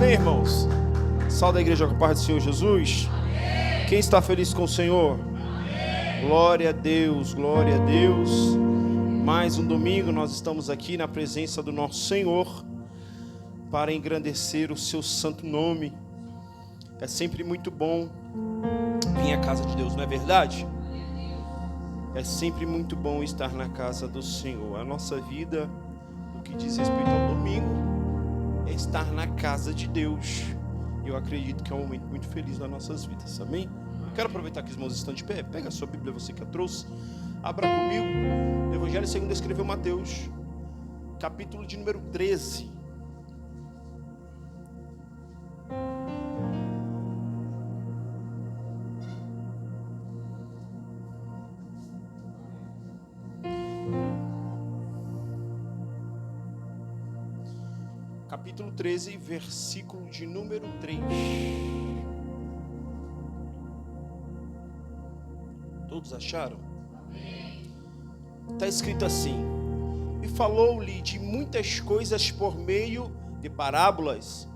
Amém, irmãos? Salve a igreja com a paz do Senhor Jesus. Amém. Quem está feliz com o Senhor? Amém. Glória a Deus, glória a Deus. Mais um domingo nós estamos aqui na presença do nosso Senhor para engrandecer o seu santo nome. É sempre muito bom vir à casa de Deus, não é verdade? É sempre muito bom estar na casa do Senhor. A nossa vida, no que diz respeito ao domingo, é estar na casa de Deus. Eu acredito que é um momento muito feliz nas nossas vidas, amém? Eu quero aproveitar que os irmãos estão de pé. Pega a sua Bíblia, você que a trouxe. Abra comigo o Evangelho segundo escreveu Mateus, capítulo de número 13. Capítulo 13, versículo de número 3. Todos acharam? Está escrito assim: e falou-lhe de muitas coisas por meio de parábolas,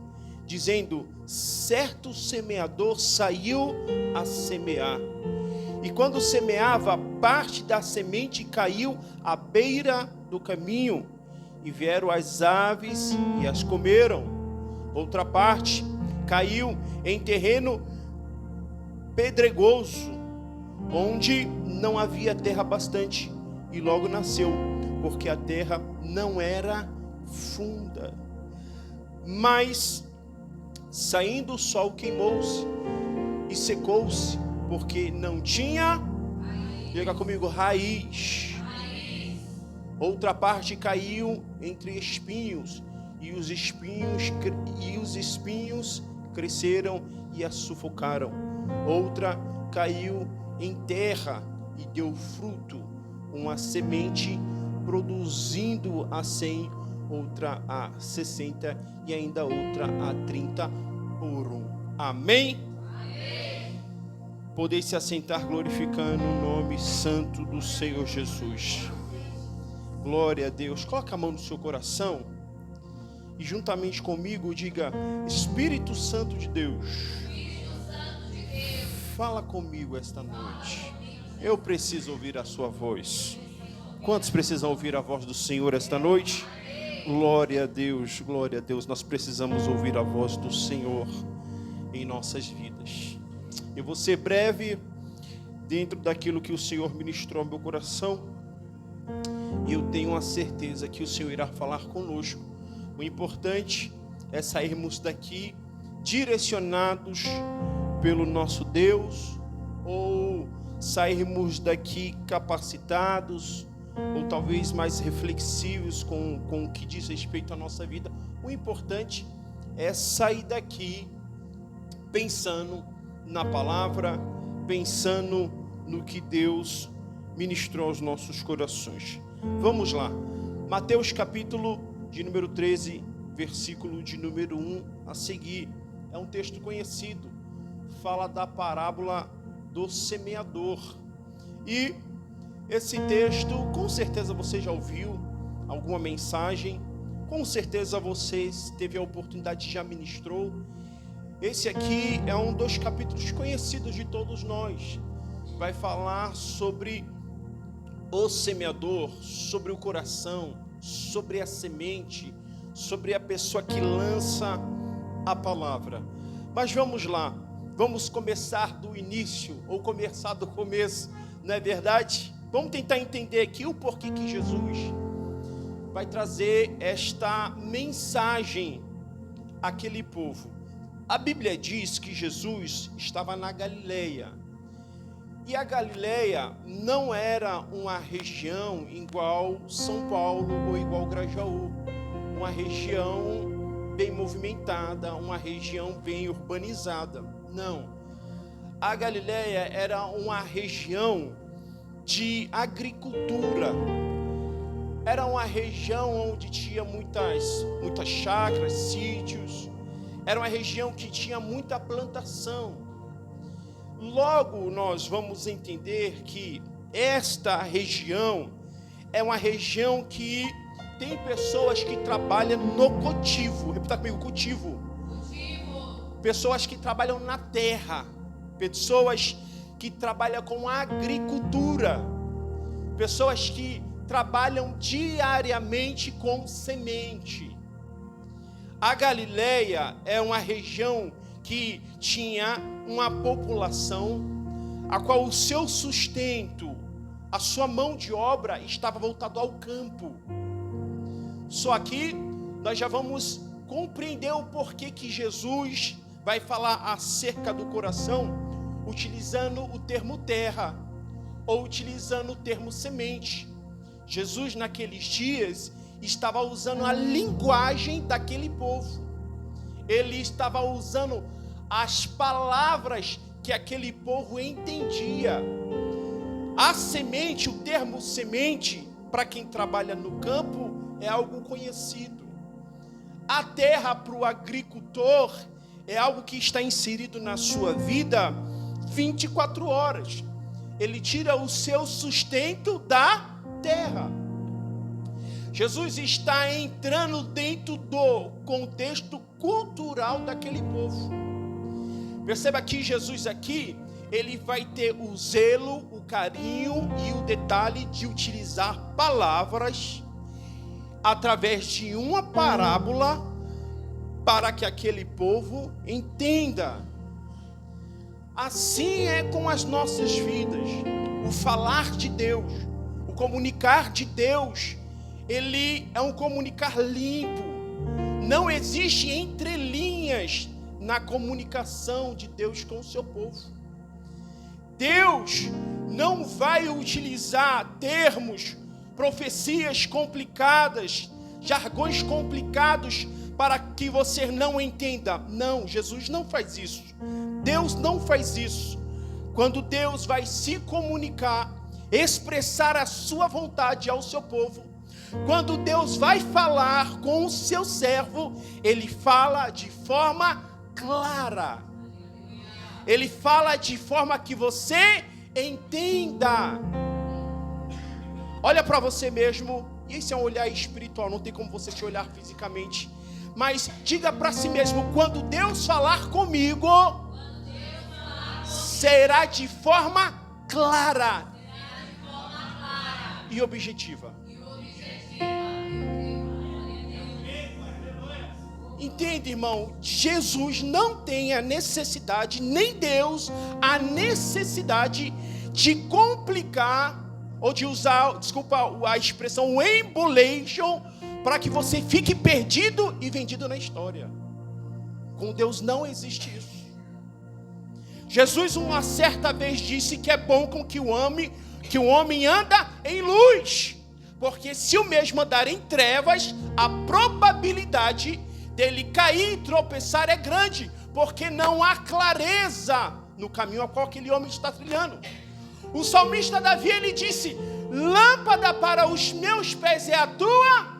dizendo: certo semeador saiu a semear. E quando semeava, parte da semente caiu à beira do caminho, e vieram as aves e as comeram. Outra parte caiu em terreno pedregoso, onde não havia terra bastante, e logo nasceu, porque a terra não era funda. Mas, saindo o sol, queimou-se e secou-se, porque não tinha, diga comigo, raiz. Outra parte caiu entre espinhos, e os espinhos cresceram e a sufocaram. Outra caiu em terra e deu fruto, uma semente produzindo a 100, outra a 60 e ainda outra a 30 por um. Amém? Amém. Podeis se assentar glorificando o nome santo do Senhor Jesus. Glória a Deus. Coloca a mão no seu coração e juntamente comigo diga: Espírito Santo de Deus, fala comigo esta noite. Eu preciso ouvir a sua voz. Quantos precisam ouvir a voz do Senhor esta noite? Glória a Deus, glória a Deus. Nós precisamos ouvir a voz do Senhor em nossas vidas. Eu vou ser breve dentro daquilo que o Senhor ministrou ao meu coração. E eu tenho a certeza que o Senhor irá falar conosco. O importante é sairmos daqui direcionados pelo nosso Deus, ou sairmos daqui capacitados, ou talvez mais reflexivos com o que diz respeito à nossa vida. O importante é sair daqui pensando na palavra, pensando no que Deus ministrou aos nossos corações. Vamos lá, Mateus capítulo de número 13, versículo de número 1 a seguir. É um texto conhecido, fala da parábola do semeador. E esse texto, com certeza você já ouviu alguma mensagem, com certeza você teve a oportunidade, já ministrou. Esse aqui é um dos capítulos conhecidos de todos nós. Vai falar sobre o semeador, sobre o coração, sobre a semente, sobre a pessoa que lança a palavra. Mas vamos lá, vamos começar do início, ou começar do começo, não é verdade? Vamos tentar entender aqui o porquê que Jesus vai trazer esta mensagem àquele povo. A Bíblia diz que Jesus estava na Galileia. E a Galileia não era uma região igual São Paulo ou igual Grajaú. Uma região bem movimentada, uma região bem urbanizada. Não. A Galileia era uma região de agricultura. Era uma região onde tinha muitas chácaras, sítios. Era uma região que tinha muita plantação. Logo, nós vamos entender que esta região é uma região que tem pessoas que trabalham no cultivo. Repita comigo, cultivo. pessoas que trabalham na terra, pessoas que trabalham com agricultura, pessoas que trabalham diariamente com semente. A Galileia é uma região que tinha uma população a qual o seu sustento, a sua mão de obra estava voltado ao campo. Só que nós já vamos compreender o porquê que Jesus vai falar acerca do coração utilizando o termo terra ou utilizando o termo semente. Jesus naqueles dias estava usando a linguagem daquele povo. Ele estava usando as palavras que aquele povo entendia. A semente, o termo semente, para quem trabalha no campo, é algo conhecido. A terra para o agricultor é algo que está inserido na sua vida 24 horas. Ele tira o seu sustento da terra. Jesus está entrando dentro do contexto cultural daquele povo. Perceba que Jesus aqui, ele vai ter o zelo, o carinho e o detalhe de utilizar palavras através de uma parábola para que aquele povo entenda. Assim é com as nossas vidas. O falar de Deus, o comunicar de Deus, ele é um comunicar limpo. Não existe entrelinhas na comunicação de Deus com o seu povo. Deus não vai utilizar termos, profecias complicadas, jargões complicados para que você não entenda. Não, Jesus não faz isso. Deus não faz isso. Quando Deus vai se comunicar, expressar a sua vontade ao seu povo, quando Deus vai falar com o seu servo, ele fala de forma clara. Ele fala de forma que você entenda. Olha para você mesmo. Esse é um olhar espiritual, não tem como você se olhar fisicamente. Mas diga para si mesmo: quando Deus falar comigo, será de forma clara e objetiva. Entende, irmão? Jesus não tem a necessidade, nem Deus, a necessidade de complicar ou de usar, a expressão embolation, para que você fique perdido e vendido na história. Com Deus não existe isso. Jesus uma certa vez disse que é bom com que o homem anda em luz, porque se o mesmo andar em trevas, a probabilidade dele cair e tropeçar é grande, porque não há clareza no caminho a qual aquele homem está trilhando. O salmista Davi, ele disse: lâmpada para os meus pés é a tua.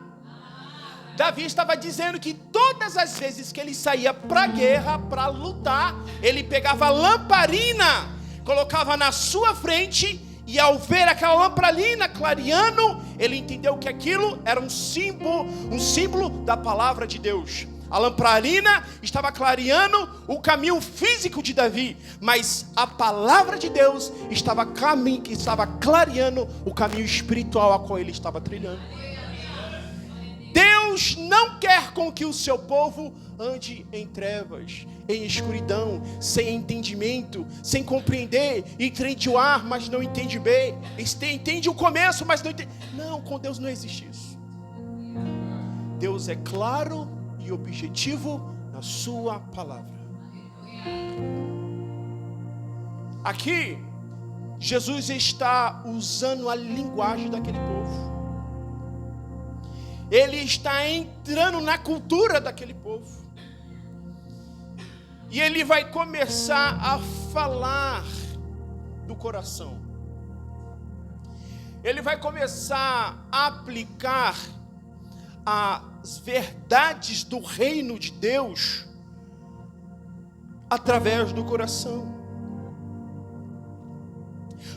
Davi estava dizendo que todas as vezes que ele saía para a guerra, para lutar, ele pegava a lamparina, colocava na sua frente, e ao ver aquela lamparina clareando, ele entendeu que aquilo era um símbolo da palavra de Deus. A lamparina estava clareando o caminho físico de Davi, mas a palavra de Deus estava clareando o caminho espiritual a qual ele estava trilhando. Deus não quer com que o seu povo ande em trevas, em escuridão, sem entendimento, sem compreender, entende o A, mas não entende B, entende o começo, mas não entende. Não, com Deus não existe isso. Deus é claro e objetivo na sua palavra. Aqui, Jesus está usando a linguagem daquele povo. Ele está entrando na cultura daquele povo. E ele vai começar a falar do coração. Ele vai começar a aplicar as verdades do reino de Deus através do coração.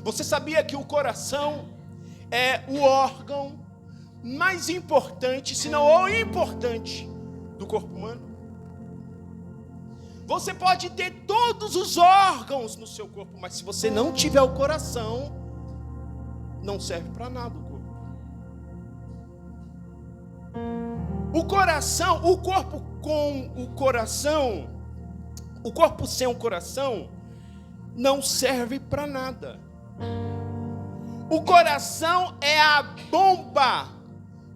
Você sabia que o coração é o órgão mais importante, se não o importante, do corpo humano? Você pode ter todos os órgãos no seu corpo, mas se você não tiver o coração, não serve para nada o corpo. O coração, o corpo com o coração, o corpo sem o coração, não serve para nada. O coração é a bomba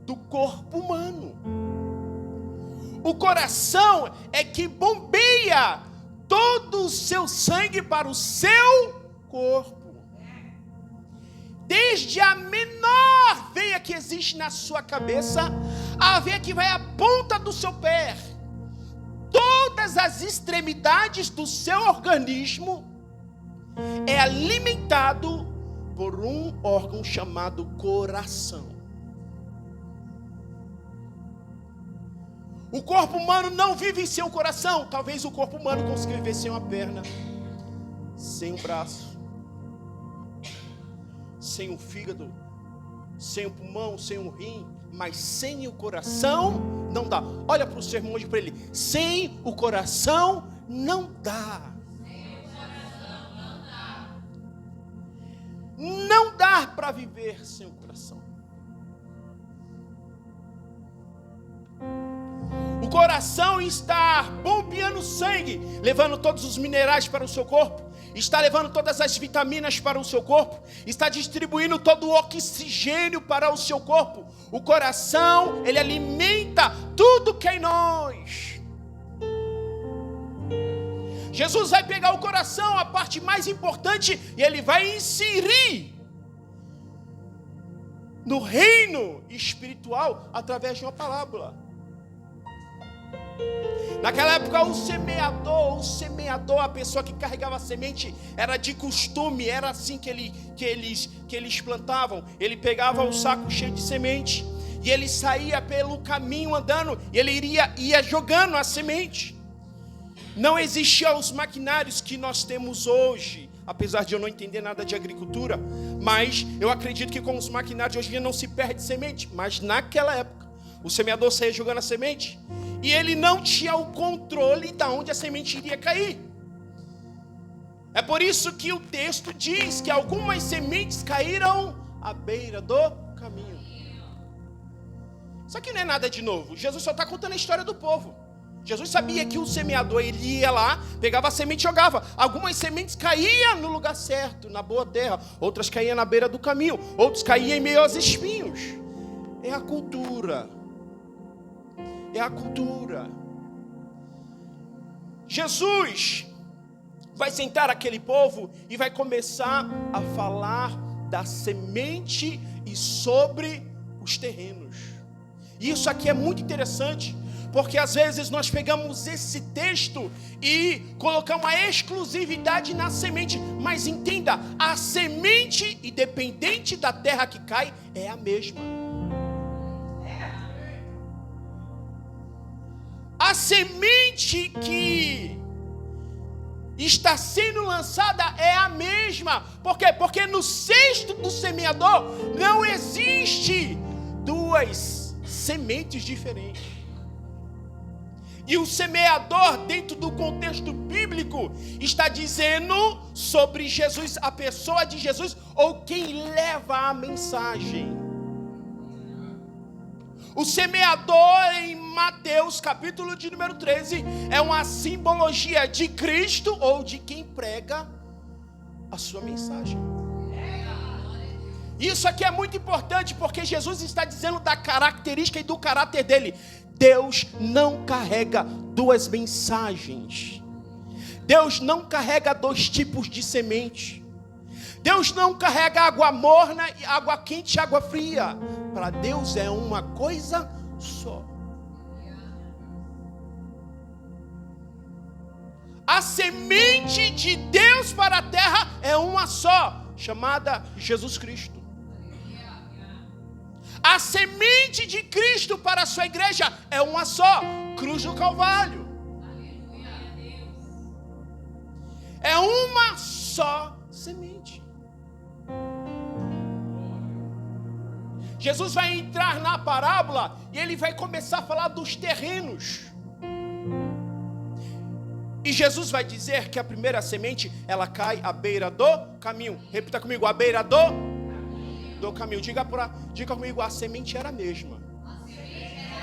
do corpo humano. O coração é que bombeia todo o seu sangue para o seu corpo. Desde a menor veia que existe na sua cabeça, a veia que vai à ponta do seu pé, todas as extremidades do seu organismo é alimentado por um órgão chamado coração. O corpo humano não vive sem o coração. Talvez o corpo humano consiga viver sem uma perna, sem um braço, sem um fígado, sem um pulmão, sem um rim, mas sem o coração não dá. Olha para o seu irmão hoje para ele: sem o coração não dá. Não dá para viver sem o coração. O coração está bombeando sangue, levando todos os minerais para o seu corpo, está levando todas as vitaminas para o seu corpo, está distribuindo todo o oxigênio para o seu corpo. O coração, ele alimenta tudo que é em nós. Jesus vai pegar o coração, a parte mais importante, e ele vai inserir no reino espiritual através de uma parábola. Naquela época o semeador, a pessoa que carregava a semente, era de costume, era assim que eles plantavam. Ele pegava o saco cheio de semente e ele saía pelo caminho andando, e ele ia jogando a semente. Não existiam os maquinários que nós temos hoje, apesar de eu não entender nada de agricultura, mas eu acredito que com os maquinários hoje em dia não se perde semente. Mas naquela época o semeador saía jogando a semente e ele não tinha o controle de onde a semente iria cair. É por isso que o texto diz que algumas sementes caíram à beira do caminho. Isso aqui não é nada de novo. Jesus só está contando a história do povo. Jesus sabia que o semeador, ele ia lá, pegava a semente e jogava. Algumas sementes caíam no lugar certo, na boa terra. Outras caíam na beira do caminho. Outros caíam em meio aos espinhos. É a cultura. É a cultura. Jesus vai sentar aquele povo e vai começar a falar da semente e sobre os terrenos. E isso aqui é muito interessante, porque às vezes nós pegamos esse texto e colocamos a exclusividade na semente. Mas entenda, a semente, independente da terra que cai, é a mesma. A semente que está sendo lançada é a mesma. Por quê? Porque no cesto do semeador não existe duas sementes diferentes. E o semeador, dentro do contexto bíblico, está dizendo sobre Jesus, a pessoa de Jesus, ou quem leva a mensagem. O semeador, em Mateus, capítulo de número 13, é uma simbologia de Cristo ou de quem prega a sua mensagem. Isso aqui é muito importante, porque Jesus está dizendo da característica e do caráter dele. Deus não carrega duas mensagens. Deus não carrega dois tipos de semente. Deus não carrega água morna, água quente e água fria. Para Deus é uma coisa só. A semente de Deus para a terra é uma só, chamada Jesus Cristo. A semente de Cristo para a sua igreja é uma só, cruz do Calvário. É uma só semente. Jesus vai entrar na parábola e ele vai começar a falar dos terrenos. E Jesus vai dizer que a primeira semente, ela cai à beira do caminho. Repita comigo, à beira do caminho. Diga comigo, a semente era a mesma.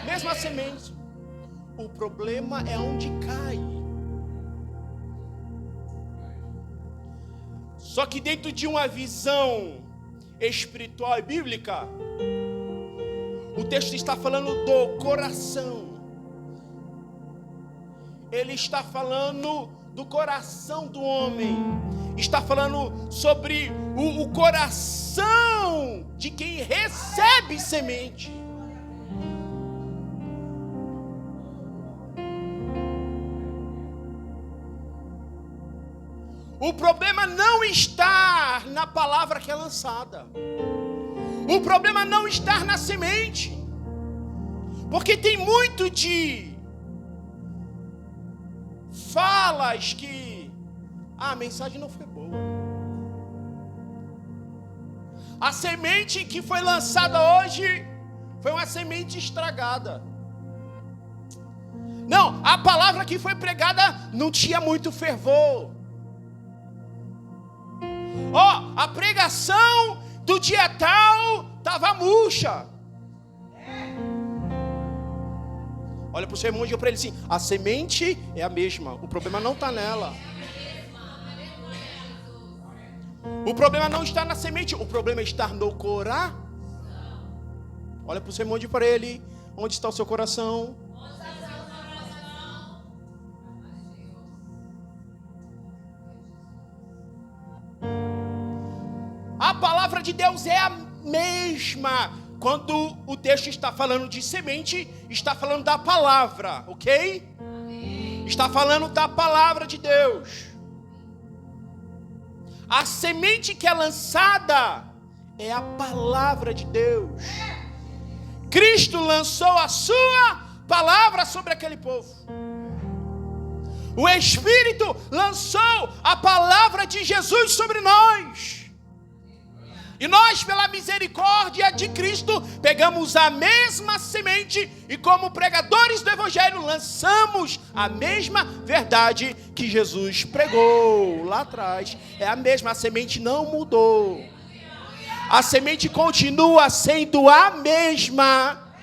Mesma semente. O problema é onde cai. Só que dentro de uma visão espiritual e bíblica, o texto está falando do coração. Ele está falando do coração do homem. Está falando sobre o coração de quem recebe semente. O problema não está na palavra que é lançada. O problema não está na semente. Porque tem muito de falas que a mensagem não foi boa. A semente que foi lançada hoje foi uma semente estragada. Não, a palavra que foi pregada não tinha muito fervor. A pregação do dia tal estava murcha. Olha para o seu irmão e diga para ele assim: a semente é a mesma, o problema não está nela. O problema não está na semente, o problema está no coração. Olha para o seu irmão e diga para ele: onde está o seu coração? A palavra de Deus é a mesma. Quando o texto está falando de semente, está falando da palavra, ok? Amém. Está falando da palavra de Deus. A semente que é lançada é a palavra de Deus. Cristo lançou a sua palavra sobre aquele povo. O Espírito lançou a palavra de Jesus sobre nós. E nós, pela misericórdia de Cristo, pegamos a mesma semente e, como pregadores do Evangelho, lançamos a mesma verdade que Jesus pregou lá atrás. É a mesma, a semente não mudou. A semente continua sendo a mesma,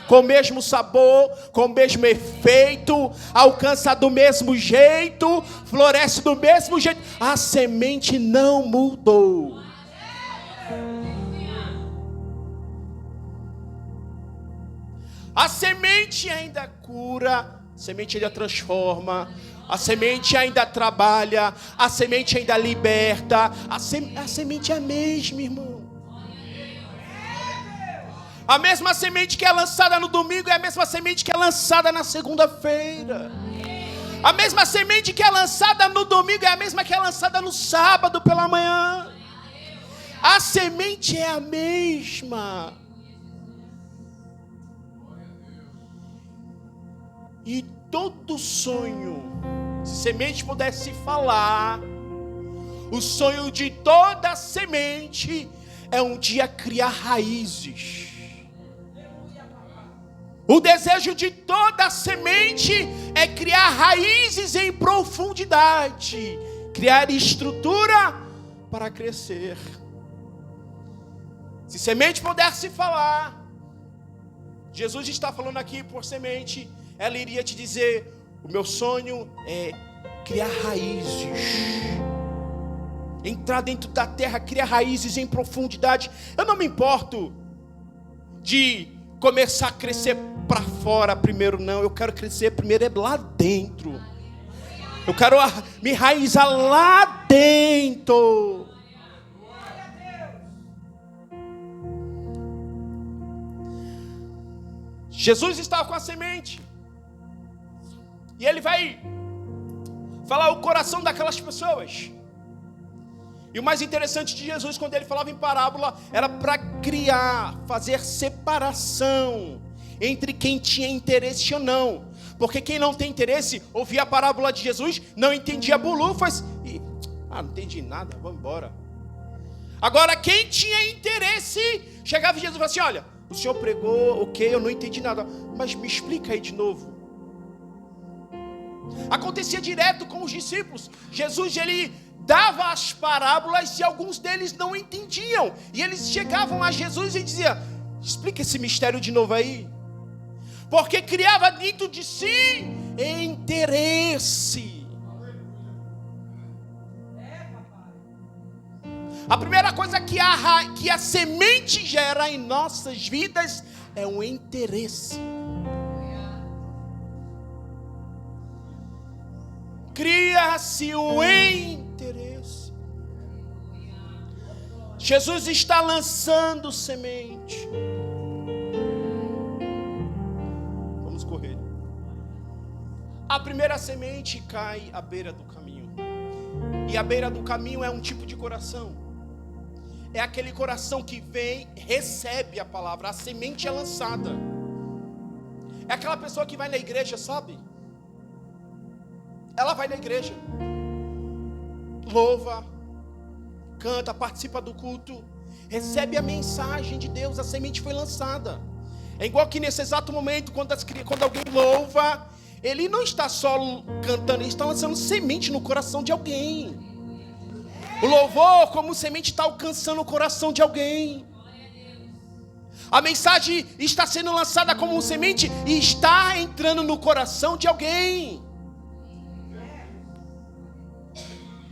com o mesmo sabor, com o mesmo efeito, alcança do mesmo jeito, floresce do mesmo jeito. A semente não mudou. A semente ainda cura, a semente ainda transforma, a semente ainda trabalha, a semente ainda liberta, a semente é a mesma, irmão. A mesma semente que é lançada no domingo é a mesma semente que é lançada na segunda-feira. A mesma semente que é lançada no domingo é a mesma que é lançada no sábado pela manhã. A semente é a mesma. E todo sonho, se semente pudesse falar, o sonho de toda semente é um dia criar raízes. O desejo de toda semente é criar raízes em profundidade, criar estrutura para crescer. Se semente pudesse falar, Jesus está falando aqui por semente, ela iria te dizer: o meu sonho é criar raízes, entrar dentro da terra, criar raízes em profundidade. Eu não me importo de começar a crescer para fora primeiro, não. Eu quero crescer primeiro lá dentro. Eu quero me enraizar lá dentro. Jesus estava com a semente. E ele vai falar o coração daquelas pessoas. E o mais interessante de Jesus, quando ele falava em parábola, era para criar, fazer separação entre quem tinha interesse ou não. Porque quem não tem interesse, ouvia a parábola de Jesus, não entendia bolufas e, não entendi nada, vamos embora. Agora, quem tinha interesse, chegava Jesus e falava assim: olha, o senhor pregou, ok, eu não entendi nada, mas me explica aí de novo. Acontecia direto com os discípulos. Jesus, ele dava as parábolas e alguns deles não entendiam. E eles chegavam a Jesus e diziam: explica esse mistério de novo aí. Porque criava dentro de si interesse. A primeira coisa que a semente gera em nossas vidas é o interesse. Cria-se o interesse. Jesus está lançando semente. Vamos correr. A primeira semente cai à beira do caminho. E à beira do caminho é um tipo de coração. É aquele coração que vem, recebe a palavra. A semente é lançada. É aquela pessoa que vai na igreja, sabe? Ela vai na igreja, louva, canta, participa do culto, recebe a mensagem de Deus, a semente foi lançada. É igual que nesse exato momento, quando alguém louva, ele não está só cantando, ele está lançando semente no coração de alguém. O louvor, como semente, está alcançando o coração de alguém. A mensagem está sendo lançada como semente e está entrando no coração de alguém.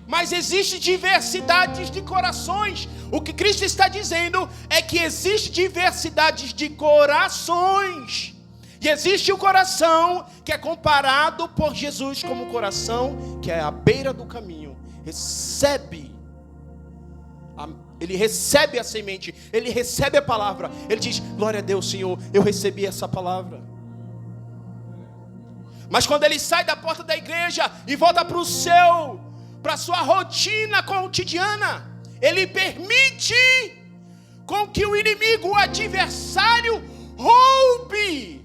Mas existe diversidades de corações. O que Cristo está dizendo é que existe diversidades de corações. E existe o coração que é comparado por Jesus como o coração que é à beira do caminho. Ele recebe a semente, ele recebe a palavra. Ele diz: glória a Deus, Senhor, eu recebi essa palavra. Mas quando ele sai da porta da igreja e volta para a sua rotina cotidiana, ele permite com que o inimigo, o adversário, roube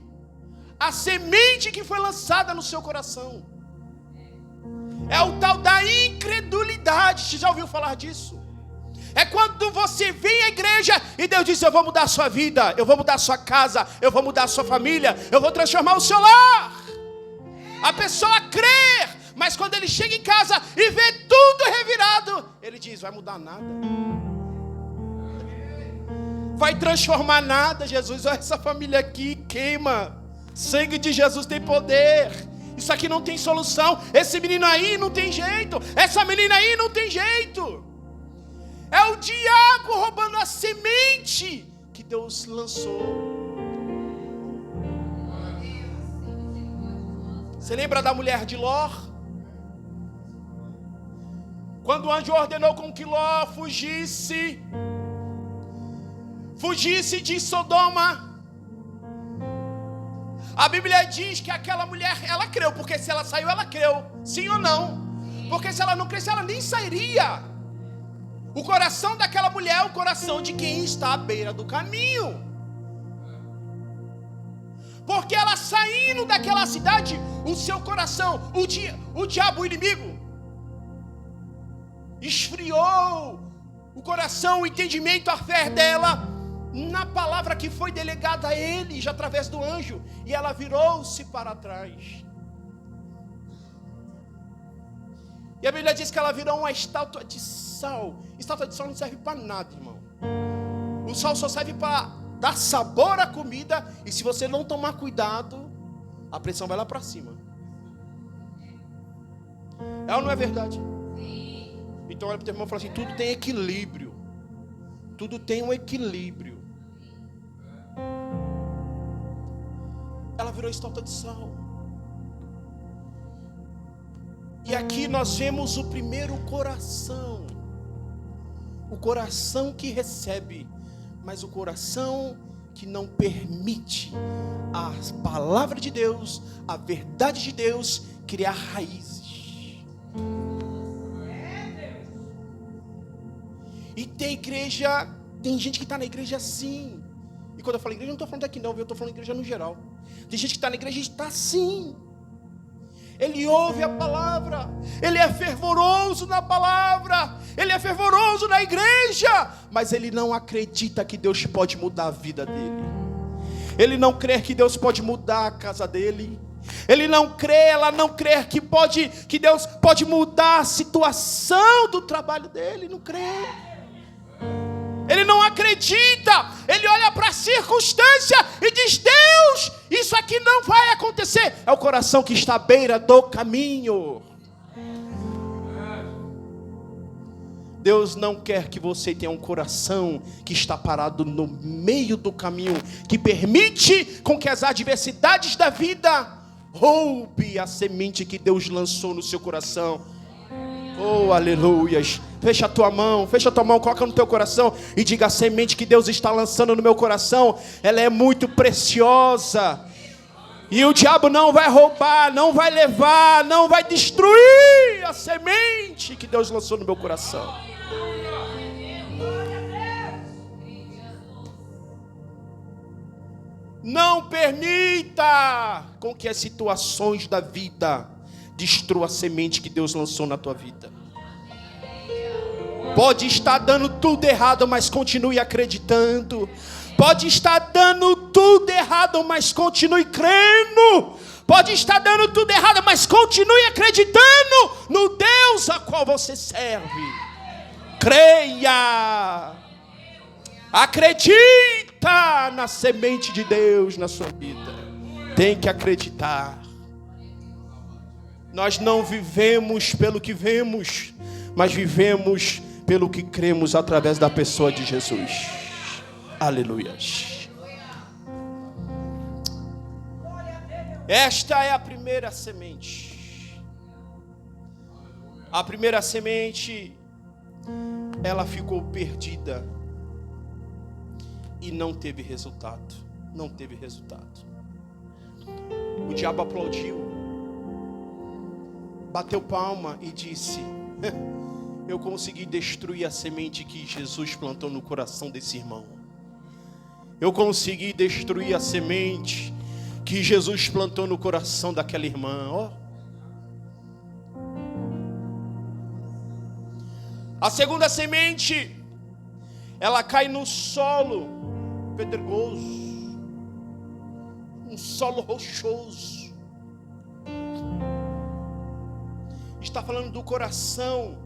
a semente que foi lançada no seu coração. É o tal da incredulidade. Você já ouviu falar disso? É quando você vem à igreja e Deus diz: eu vou mudar a sua vida, eu vou mudar a sua casa, eu vou mudar a sua família, eu vou transformar o seu lar. A pessoa crê, mas quando ele chega em casa e vê tudo revirado, ele diz: vai mudar nada, vai transformar nada. Jesus, olha essa família aqui, queima. Sangue de Jesus tem poder. Isso aqui não tem solução. Esse menino aí não tem jeito, essa menina aí não tem jeito. É o diabo roubando a semente que Deus lançou. Você lembra da mulher de Ló? Quando o anjo ordenou com que Ló fugisse de Sodoma, a Bíblia diz que aquela mulher, ela creu, porque se ela saiu, ela creu, sim ou não? Porque se ela não cresce, ela nem sairia. O coração daquela mulher é o coração de quem está à beira do caminho. Porque ela saindo daquela cidade, o seu coração, o diabo, o inimigo, esfriou o coração, o entendimento, a fé dela na palavra que foi delegada a ele, já através do anjo, e ela virou-se para trás. E a Bíblia diz que ela virou uma estátua de sal. Estátua de sal não serve para nada, irmão. O sal só serve para dar sabor à comida, e se você não tomar cuidado, a pressão vai lá para cima. É ou não é verdade? Então olha para o teu irmão e fala assim: tudo tem equilíbrio. Tudo tem um equilíbrio. Ela virou estátua de sal. E aqui nós vemos o primeiro coração. O coração que recebe, mas o coração que não permite a palavra de Deus, a verdade de Deus criar raízes. E tem gente que está na igreja assim. E quando eu falo igreja, eu não estou falando daqui não, eu estou falando igreja no geral. Tem gente que está na igreja e está assim. Ele ouve a palavra, ele é fervoroso na palavra, ele é fervoroso na igreja, mas ele não acredita que Deus pode mudar a vida dele. Ele não crê que Deus pode mudar a casa dele. Ele não crê, ela não crê que Deus pode mudar a situação do trabalho dele, não crê. Ele não acredita, ele olha para a circunstância e diz: Deus, isso aqui não vai acontecer. É o coração que está à beira do caminho. Deus não quer que você tenha um coração que está parado no meio do caminho, que permite com que as adversidades da vida roube a semente que Deus lançou no seu coração. Oh, aleluias. Fecha a tua mão, coloca no teu coração e diga: a semente que Deus está lançando no meu coração, ela é muito preciosa. E o diabo não vai roubar, não vai levar, não vai destruir a semente que Deus lançou no meu coração. Não permita com que as situações da vida destruam a semente que Deus lançou na tua vida. Pode estar dando tudo errado, mas continue acreditando. Pode estar dando tudo errado, mas continue crendo. Pode estar dando tudo errado, mas continue acreditando no Deus a qual você serve. Creia. Acredita na semente de Deus na sua vida. Tem que acreditar. Nós não vivemos pelo que vemos, mas vivemos pelo que cremos através da pessoa de Jesus. Aleluias. Esta é a primeira semente. A primeira semente, ela ficou perdida e não teve resultado. Não teve resultado. O diabo aplaudiu, bateu palma e disse: eu consegui destruir a semente que Jesus plantou no coração desse irmão. Eu consegui destruir a semente que Jesus plantou no coração daquela irmã. Oh. A segunda semente, ela cai no solo pedregoso, um solo rochoso. Está falando do coração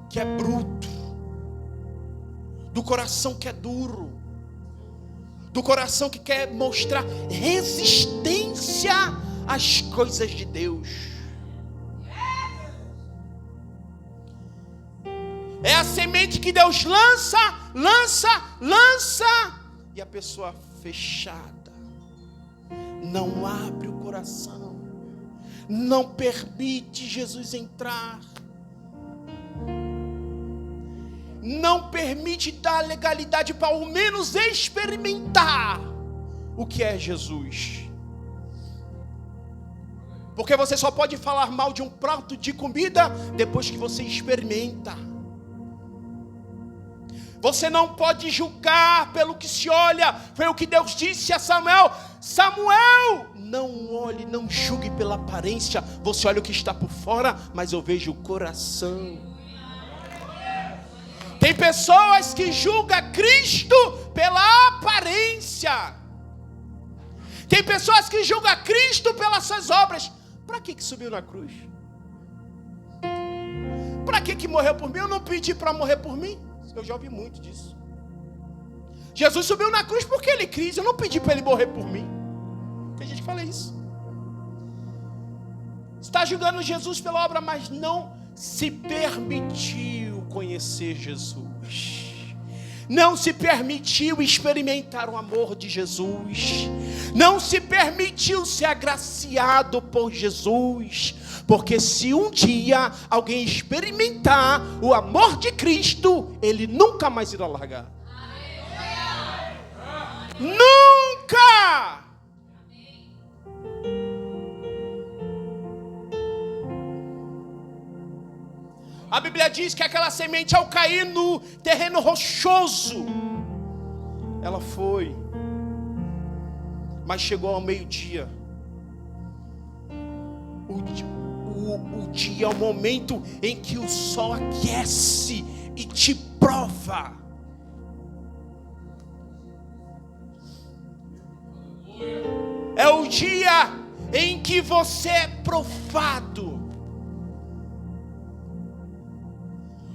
que é bruto, do coração que é duro, do coração que quer mostrar resistência às coisas de Deus. É a semente que Deus lança, e a pessoa fechada não abre o coração, não permite Jesus entrar, não permite dar legalidade para ao menos experimentar o que é Jesus. Porque você só pode falar mal de um prato de comida depois que você experimenta. Você não pode julgar pelo que se olha. Foi o que Deus disse a Samuel: Samuel, não olhe, não julgue pela aparência. Você olha o que está por fora, mas eu vejo o coração. Tem pessoas que julgam Cristo pela aparência. Tem pessoas que julgam Cristo pelas suas obras. Para que subiu na cruz? Para que morreu por mim? Eu não pedi para morrer por mim. Eu já ouvi muito disso. Jesus subiu na cruz porque ele quis. Eu não pedi para ele morrer por mim. Tem gente que fala isso. Está julgando Jesus pela obra, mas não se permitiu conhecer Jesus. Não se permitiu experimentar o amor de Jesus. Não se permitiu ser agraciado por Jesus. Porque se um dia alguém experimentar o amor de Cristo, ele nunca mais irá largar. Nunca! A Bíblia diz que aquela semente, ao cair no terreno rochoso, ela foi, mas chegou ao meio-dia. O dia é o momento em que o sol aquece e te prova. É o dia em que você é provado.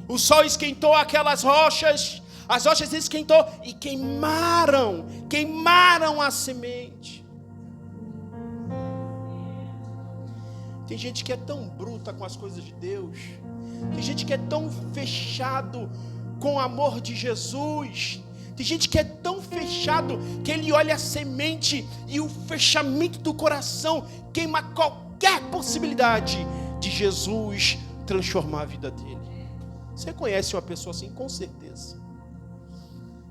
O sol esquentou aquelas rochas, as rochas esquentou e queimaram a semente. Tem gente que é tão bruta com as coisas de Deus. Tem gente que é tão fechado com o amor de Jesus. Tem gente que é tão fechado que ele olha a semente e o fechamento do coração queima qualquer possibilidade de Jesus transformar a vida dele. Você conhece uma pessoa assim, com certeza.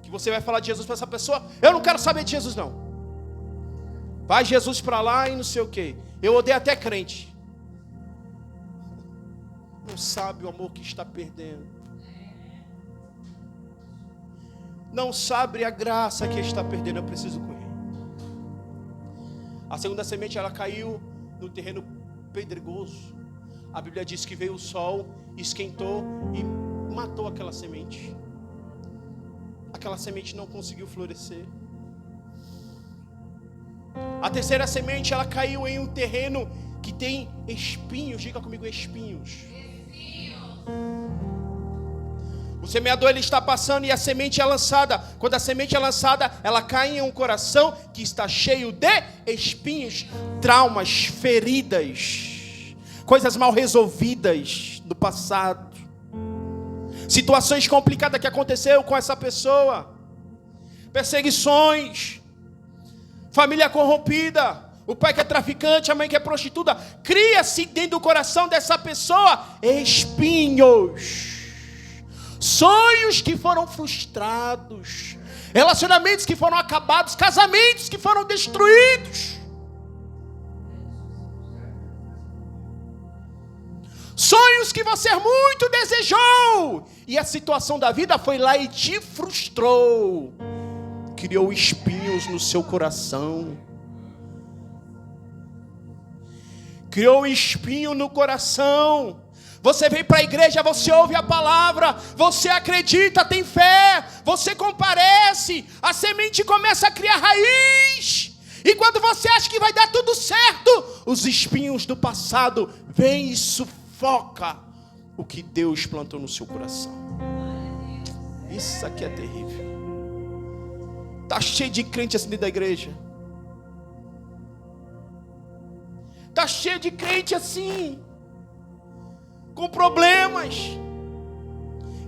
Que você vai falar de Jesus para essa pessoa: eu não quero saber de Jesus não. Vai Jesus para lá e não sei o que. Eu odeio até crente. Não sabe o amor que está perdendo. Não sabe a graça que está perdendo. Eu preciso correr. A segunda semente, ela caiu no terreno pedregoso. A Bíblia diz que veio o sol, esquentou e matou aquela semente. Aquela semente não conseguiu florescer. A terceira semente, ela caiu em um terreno que tem espinhos. Diga comigo, espinhos. O semeador, ele está passando e a semente é lançada. Quando a semente é lançada, ela cai em um coração que está cheio de espinhos, traumas, feridas, coisas mal resolvidas do passado, situações complicadas que aconteceu com essa pessoa, perseguições, família corrompida, o pai que é traficante, a mãe que é prostituta. Cria-se dentro do coração dessa pessoa espinhos. Sonhos que foram frustrados, relacionamentos que foram acabados, casamentos que foram destruídos, sonhos que você muito desejou, e a situação da vida foi lá e te frustrou, criou espinhos no seu coração, criou espinho no coração. Você vem para a igreja, você ouve a palavra, você acredita, tem fé, você comparece, a semente começa a criar raiz, e quando você acha que vai dar tudo certo, os espinhos do passado vêm e sufoca o que Deus plantou no seu coração. Isso aqui é terrível. Está cheio de crente assim dentro da igreja. Está cheio de crente assim, com problemas.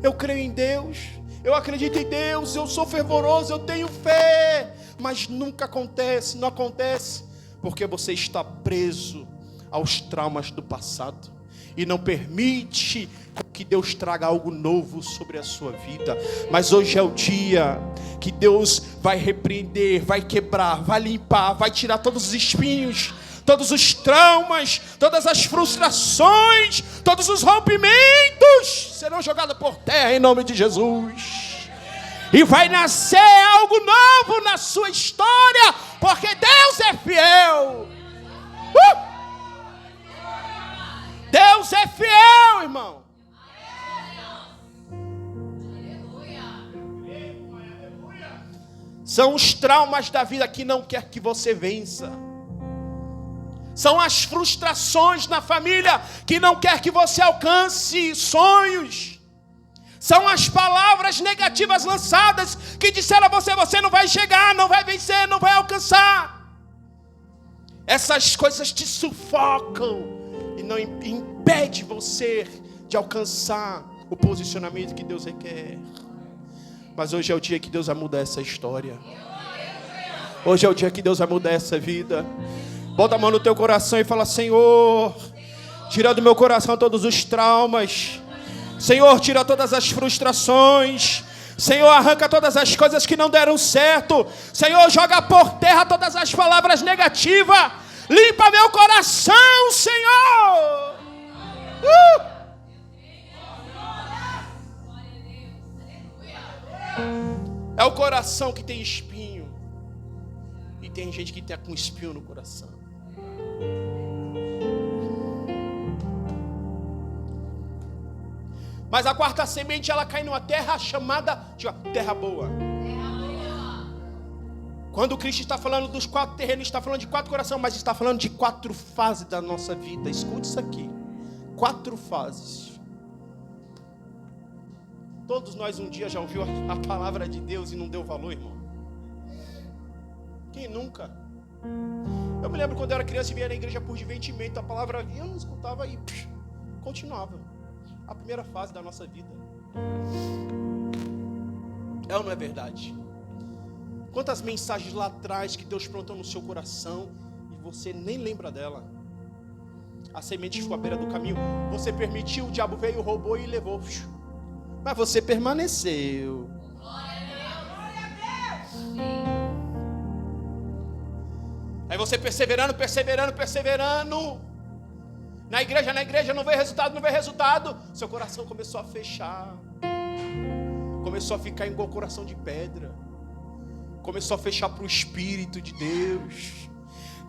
Eu creio em Deus, eu acredito em Deus, eu sou fervoroso, eu tenho fé, mas nunca acontece, não acontece, porque você está preso aos traumas do passado e não permite que Deus traga algo novo sobre a sua vida. Mas hoje é o dia que Deus vai repreender, vai quebrar, vai limpar, vai tirar todos os espinhos, todos os traumas, todas as frustrações, todos os rompimentos serão jogados por terra em nome de Jesus. E vai nascer algo novo na sua história, porque Deus é fiel. Deus é fiel, irmão. São os traumas da vida que não quer que você vença. São as frustrações na família que não quer que você alcance sonhos. São as palavras negativas lançadas que disseram a você: você não vai chegar, não vai vencer, não vai alcançar. Essas coisas te sufocam e não impede você de alcançar o posicionamento que Deus requer. Mas hoje é o dia que Deus vai mudar essa história. Hoje é o dia que Deus vai mudar essa vida. Bota a mão no teu coração e fala: Senhor, tira do meu coração todos os traumas. Senhor, tira todas as frustrações. Senhor, arranca todas as coisas que não deram certo. Senhor, joga por terra todas as palavras negativas. Limpa meu coração, Senhor. É o coração que tem espinho. E tem gente que está com espinho no coração. Mas a quarta semente, ela cai numa terra chamada de terra boa. Quando Cristo está falando dos 4 terrenos, está falando de 4 corações, mas está falando de 4 fases da nossa vida. Escute isso aqui. 4 fases. Todos nós um dia já ouviu a palavra de Deus e não deu valor, irmão? Quem nunca? Eu me lembro quando eu era criança e vinha na igreja por divertimento, a palavra vinha, eu não escutava e continuava. A primeira fase da nossa vida. É ou não é verdade? Quantas mensagens lá atrás que Deus plantou no seu coração e você nem lembra dela? A semente ficou à beira do caminho. Você permitiu, o diabo veio, roubou e levou. Mas você permaneceu. Glória a Deus. Aí você perseverando. Na igreja, não veio resultado. Seu coração começou a fechar. Começou a ficar igual coração de pedra. Começou a fechar para o Espírito de Deus.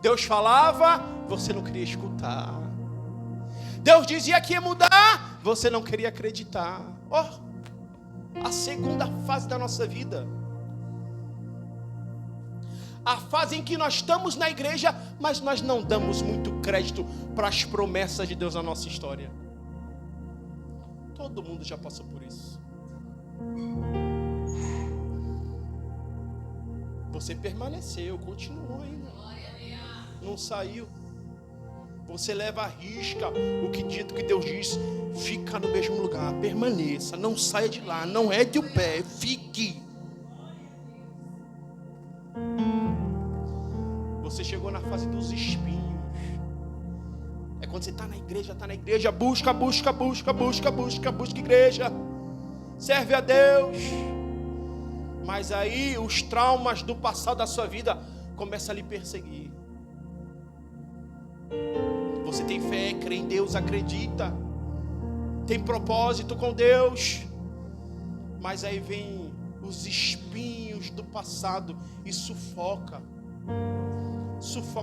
Deus falava, você não queria escutar. Deus dizia que ia mudar, você não queria acreditar. A segunda fase da nossa vida. A fase em que nós estamos na igreja, mas nós não damos muito crédito para as promessas de Deus na nossa história. Todo mundo já passou por isso. Você permaneceu, continuou ainda. Não saiu. Você leva à risca o que Deus diz. Fica no mesmo lugar, permaneça, não saia de lá, não ergue o pé, fique. Você chegou na fase dos espinhos. É quando você está na igreja, busca igreja, serve a Deus. Mas aí os traumas do passado da sua vida começam a lhe perseguir. Você tem fé, crê em Deus, acredita, tem propósito com Deus, mas aí vem os espinhos do passado e sufoca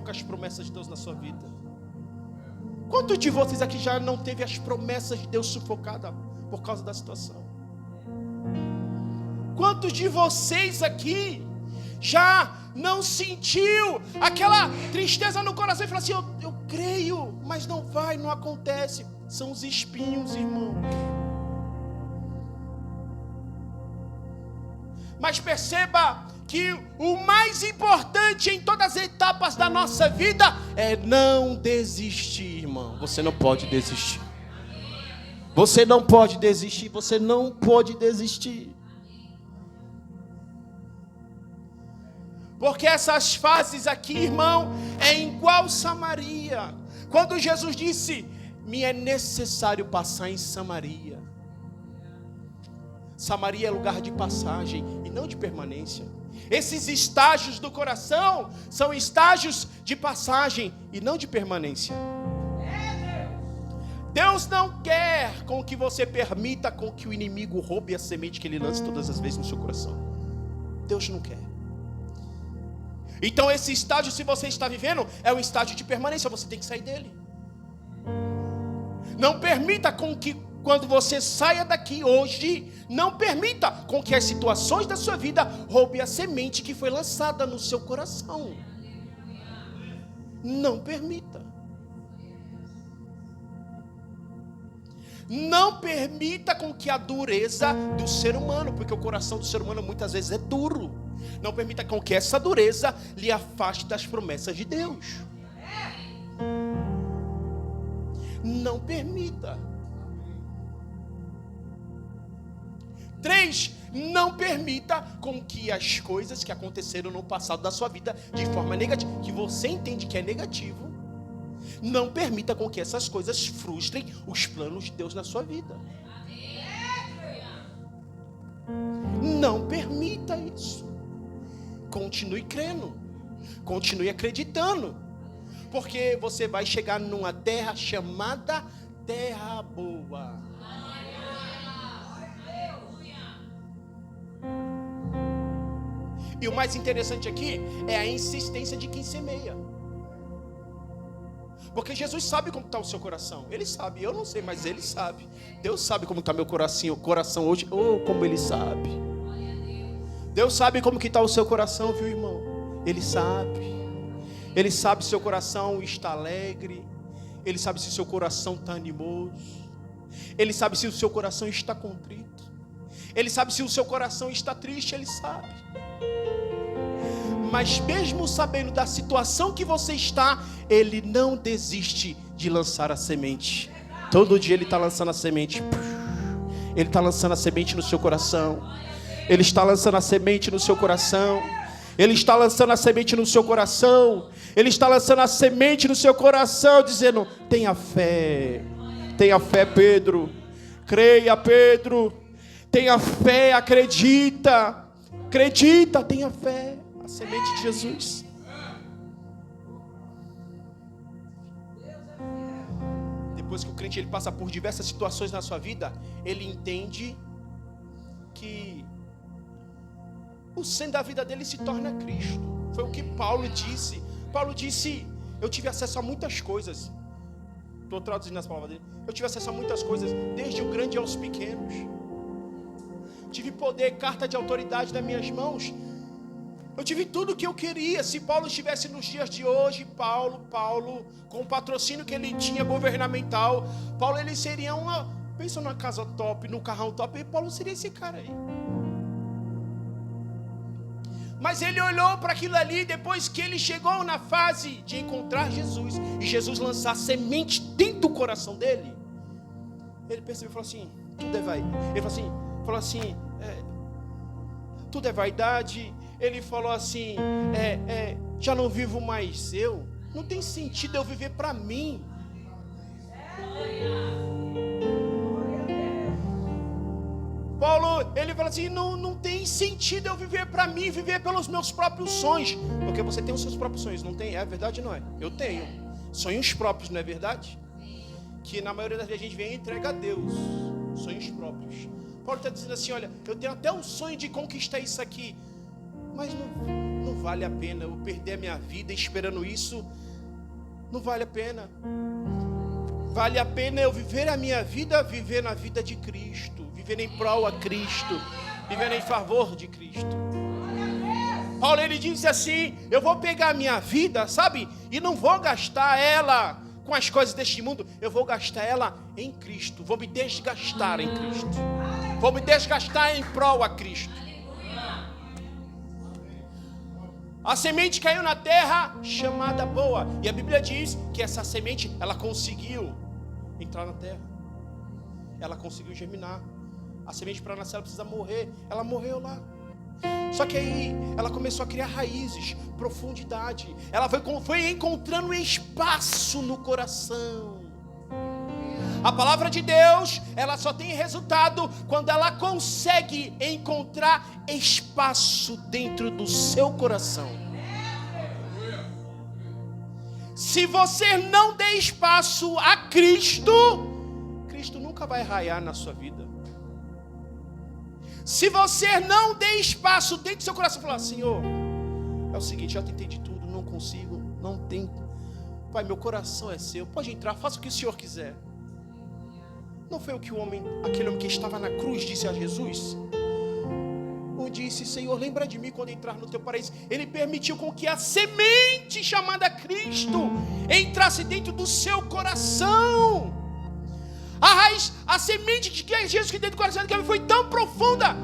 as promessas de Deus na sua vida. Quantos de vocês aqui já não teve as promessas de Deus sufocadas por causa da situação? Quantos de vocês aqui já não sentiu aquela tristeza no coração e falou assim, eu creio, mas não acontece? São os espinhos, irmão. Mas perceba que o mais importante em todas as etapas da nossa vida é não desistir, irmão. Você não pode desistir. Você não pode desistir. Você não pode desistir. Porque essas fases aqui, irmão, é igual Samaria. Quando Jesus disse, me é necessário passar em Samaria. Samaria é lugar de passagem e não de permanência. Esses estágios do coração são estágios de passagem e não de permanência. Deus não quer com que você permita com que o inimigo roube a semente que ele lança todas as vezes no seu coração. Deus não quer. Então esse estágio, se você está vivendo, é um estágio de permanência, você tem que sair dele. Não permita com que quando você saia daqui hoje, não permita com que as situações da sua vida roubem a semente que foi lançada no seu coração. Não permita. Não permita com que a dureza do ser humano, porque o coração do ser humano muitas vezes é duro. Não permita com que essa dureza lhe afaste das promessas de Deus. Não permita. 3, não permita com que as coisas que aconteceram no passado da sua vida de forma negativa, que você entende que é negativo, não permita com que essas coisas frustrem os planos de Deus na sua vida. Não permita isso. Continue crendo, continue acreditando, porque você vai chegar numa terra chamada Terra Boa. E o mais interessante aqui é a insistência de quem semeia. Porque Jesus sabe como está o seu coração. Ele sabe, eu não sei, mas Ele sabe. Deus sabe como está meu coração hoje. Oh, como Ele sabe. Deus sabe como que está o seu coração, viu, irmão? Ele sabe. Ele sabe se seu coração está alegre. Ele sabe se seu coração está animoso. Ele sabe se o seu coração está contrito. Ele sabe se o seu coração está triste. Ele sabe. Mas mesmo sabendo da situação que você está, Ele não desiste de lançar a semente. Todo dia Ele está lançando a semente. Ele está lançando a semente no seu coração. Ele está lançando a semente no seu coração. Ele está lançando a semente no seu coração. Ele está lançando a semente no seu coração, dizendo: tenha fé, Pedro. Creia, Pedro. Tenha fé, acredita, tenha fé. A semente de Jesus. Depois que o crente ele passa por diversas situações na sua vida, ele entende que o centro da vida dele se torna Cristo. Foi o que Paulo disse. Paulo disse: eu tive acesso a muitas coisas. Estou traduzindo as palavras dele. Eu tive acesso a muitas coisas, desde o grande aos pequenos. Tive poder, carta de autoridade nas minhas mãos. Eu tive tudo o que eu queria. Se Paulo estivesse nos dias de hoje, Paulo, com o patrocínio que ele tinha governamental, Paulo ele seria pensa numa casa top, num carrão top, e Paulo seria esse cara aí. Mas ele olhou para aquilo ali, depois que ele chegou na fase de encontrar Jesus, e Jesus lançar semente dentro do coração dele, ele percebeu e falou assim: tudo é vaidade. Ele falou assim, tudo é vaidade. Ele falou assim, já não vivo mais eu. Não tem sentido eu viver para mim. Paulo, ele fala assim, não tem sentido eu viver para mim, viver pelos meus próprios sonhos. Porque você tem os seus próprios sonhos, não tem? É verdade, não é? Eu tenho sonhos próprios, não é verdade? Que na maioria das vezes a gente vem e entrega a Deus sonhos próprios. Paulo está dizendo assim, olha, eu tenho até um sonho de conquistar isso aqui, mas não vale a pena eu perder a minha vida esperando isso. Não vale a pena. Vale a pena eu viver a minha vida, viver na vida de Cristo, viver em prol a Cristo, viver em favor de Cristo. Paulo ele diz assim, eu vou pegar a minha vida, sabe, e não vou gastar ela com as coisas deste mundo, eu vou gastar ela em Cristo, vou me desgastar em Cristo, vou me desgastar em prol a Cristo. A semente caiu na terra chamada boa. E a Bíblia diz que essa semente, ela conseguiu entrar na terra. Ela conseguiu germinar. A semente para nascer, ela precisa morrer. Ela morreu lá. Só que aí, ela começou a criar raízes, profundidade. Ela foi encontrando espaço no coração. A palavra de Deus, ela só tem resultado quando ela consegue encontrar espaço dentro do seu coração. Se você não der espaço a Cristo, Cristo nunca vai raiar na sua vida. Se você não der espaço dentro do seu coração, falar, Senhor, é o seguinte, já tentei de tudo, não consigo, não tem. Pai, meu coração é seu, pode entrar, faça o que o Senhor quiser. Não foi o que aquele homem que estava na cruz disse a Jesus? Ou disse, Senhor, lembra de mim quando entrar no teu paraíso. Ele permitiu com que a semente chamada Cristo entrasse dentro do seu coração. A raiz, a semente que é Jesus que dentro do coração dele foi tão profunda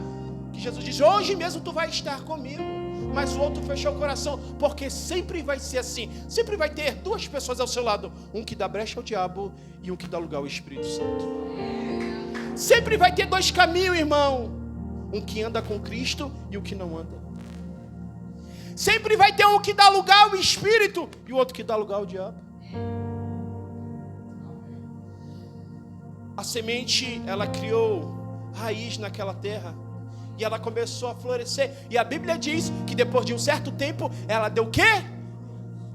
que Jesus disse, hoje mesmo tu vai estar comigo. Mas o outro fechou o coração, porque sempre vai ser assim. Sempre vai ter duas pessoas ao seu lado, um que dá brecha ao diabo e um que dá lugar ao Espírito Santo. Sempre vai ter dois caminhos, irmão, um que anda com Cristo e o que não anda. Sempre vai ter um que dá lugar ao Espírito e o outro que dá lugar ao diabo. A semente, ela criou raiz naquela terra e ela começou a florescer. E a Bíblia diz que depois de um certo tempo, ela deu o quê?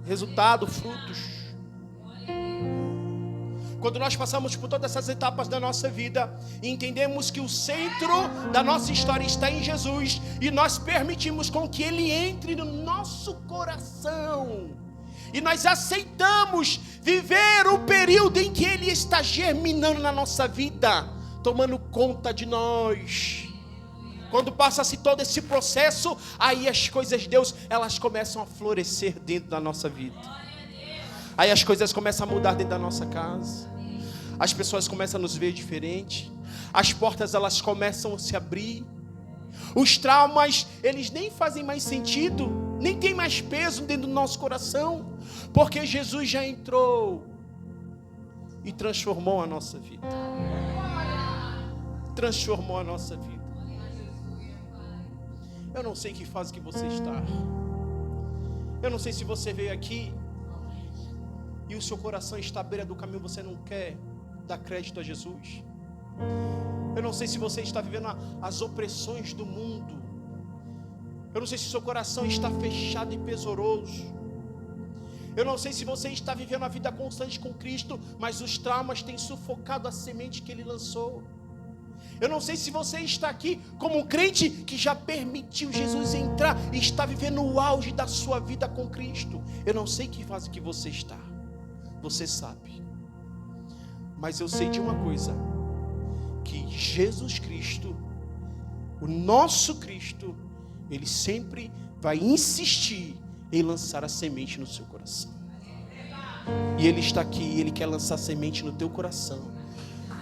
Resultado, frutos. Quando nós passamos por todas essas etapas da nossa vida e entendemos que o centro da nossa história está em Jesus e nós permitimos com que Ele entre no nosso coração e nós aceitamos viver o período em que Ele está germinando na nossa vida, tomando conta de nós. Quando passa-se todo esse processo, aí as coisas de Deus, elas começam a florescer dentro da nossa vida. Aí as coisas começam a mudar dentro da nossa casa. As pessoas começam a nos ver diferente. As portas, elas começam a se abrir. Os traumas, eles nem fazem mais sentido, nem tem mais peso dentro do nosso coração, porque Jesus já entrou e transformou a nossa vida. Transformou a nossa vida. Eu não sei em que fase que você está. Eu não sei se você veio aqui e o seu coração está à beira do caminho, você não quer dar crédito a Jesus. Eu não sei se você está vivendo as opressões do mundo. Eu não sei se seu coração está fechado e pesoroso. Eu não sei se você está vivendo a vida constante com Cristo, mas os traumas têm sufocado a semente que Ele lançou. Eu não sei se você está aqui como um crente que já permitiu Jesus entrar e está vivendo o auge da sua vida com Cristo. Eu não sei que fase que você está. Você sabe. Mas eu sei de uma coisa, que Jesus Cristo, o nosso Cristo, Ele sempre vai insistir em lançar a semente no seu coração. E Ele está aqui, Ele quer lançar a semente no teu coração,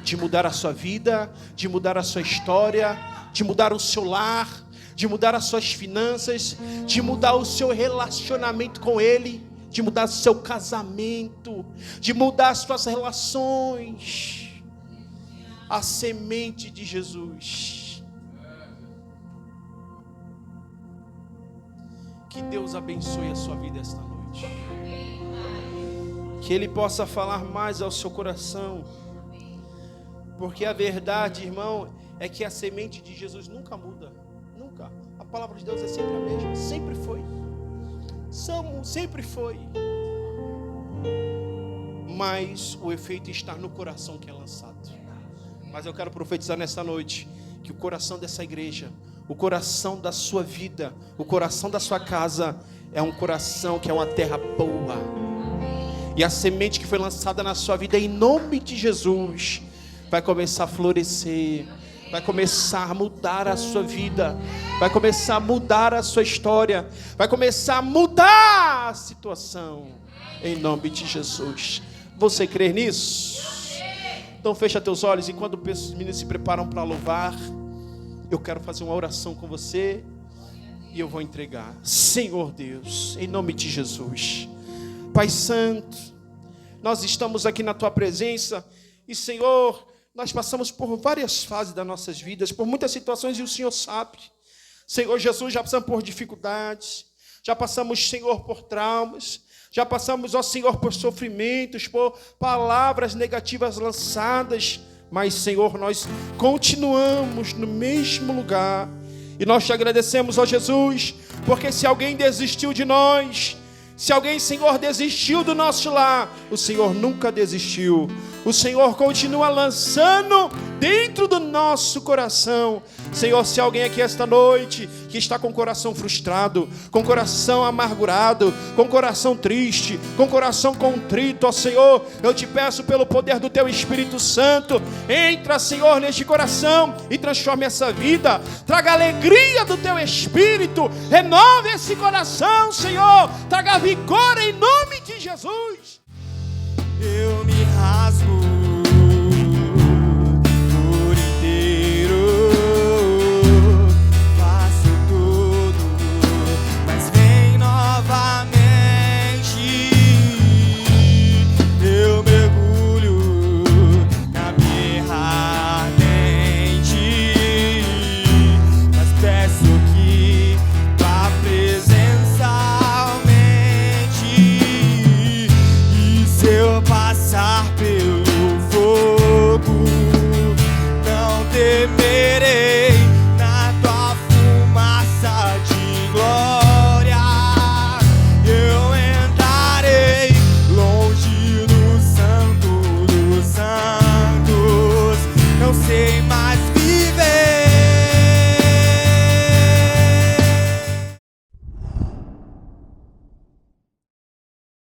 de mudar a sua vida, de mudar a sua história, de mudar o seu lar, de mudar as suas finanças, de mudar o seu relacionamento com Ele, de mudar o seu casamento, de mudar as suas relações. A semente de Jesus. Que Deus abençoe a sua vida esta noite. Que Ele possa falar mais ao seu coração. Porque a verdade, irmão, é que a semente de Jesus nunca muda. Nunca. A palavra de Deus é sempre a mesma. Sempre foi. Sempre foi. Mas o efeito está no coração que é lançado. Mas eu quero profetizar nesta noite que o coração dessa igreja, o coração da sua vida, o coração da sua casa é um coração que é uma terra boa. E a semente que foi lançada na sua vida, em nome de Jesus, vai começar a florescer, vai começar a mudar a sua vida, vai começar a mudar a sua história, vai começar a mudar a situação, em nome de Jesus. Você crê nisso? Então fecha teus olhos, e quando os meninos se preparam para louvar, eu quero fazer uma oração com você, e eu vou entregar. Senhor Deus, em nome de Jesus, Pai Santo, nós estamos aqui na Tua presença, e Senhor, nós passamos por várias fases das nossas vidas, por muitas situações, e o Senhor sabe. Senhor Jesus, já passamos por dificuldades, já passamos, Senhor, por traumas, já passamos, ó Senhor, por sofrimentos, por palavras negativas lançadas, mas, Senhor, nós continuamos no mesmo lugar, e nós te agradecemos, ó Jesus, porque se alguém desistiu de nós, se alguém, Senhor, desistiu do nosso lar, o Senhor nunca desistiu. O Senhor continua lançando dentro do nosso coração. Senhor, se alguém aqui esta noite que está com o coração frustrado, com o coração amargurado, com o coração triste, com o coração contrito, ó Senhor, eu te peço pelo poder do Teu Espírito Santo, entra, Senhor, neste coração e transforme essa vida, traga alegria do Teu Espírito, renove esse coração, Senhor, traga vigor em nome de Jesus. Eu me rasgo por inteiro, faço tudo, mas vem novamente. Eu mergulho na mirra ardente, mas peço que tua presença aumente. E se eu passar pelo fogo, não temerei, na tua fumaça de glória eu entrarei longe do santo dos santos. Não sei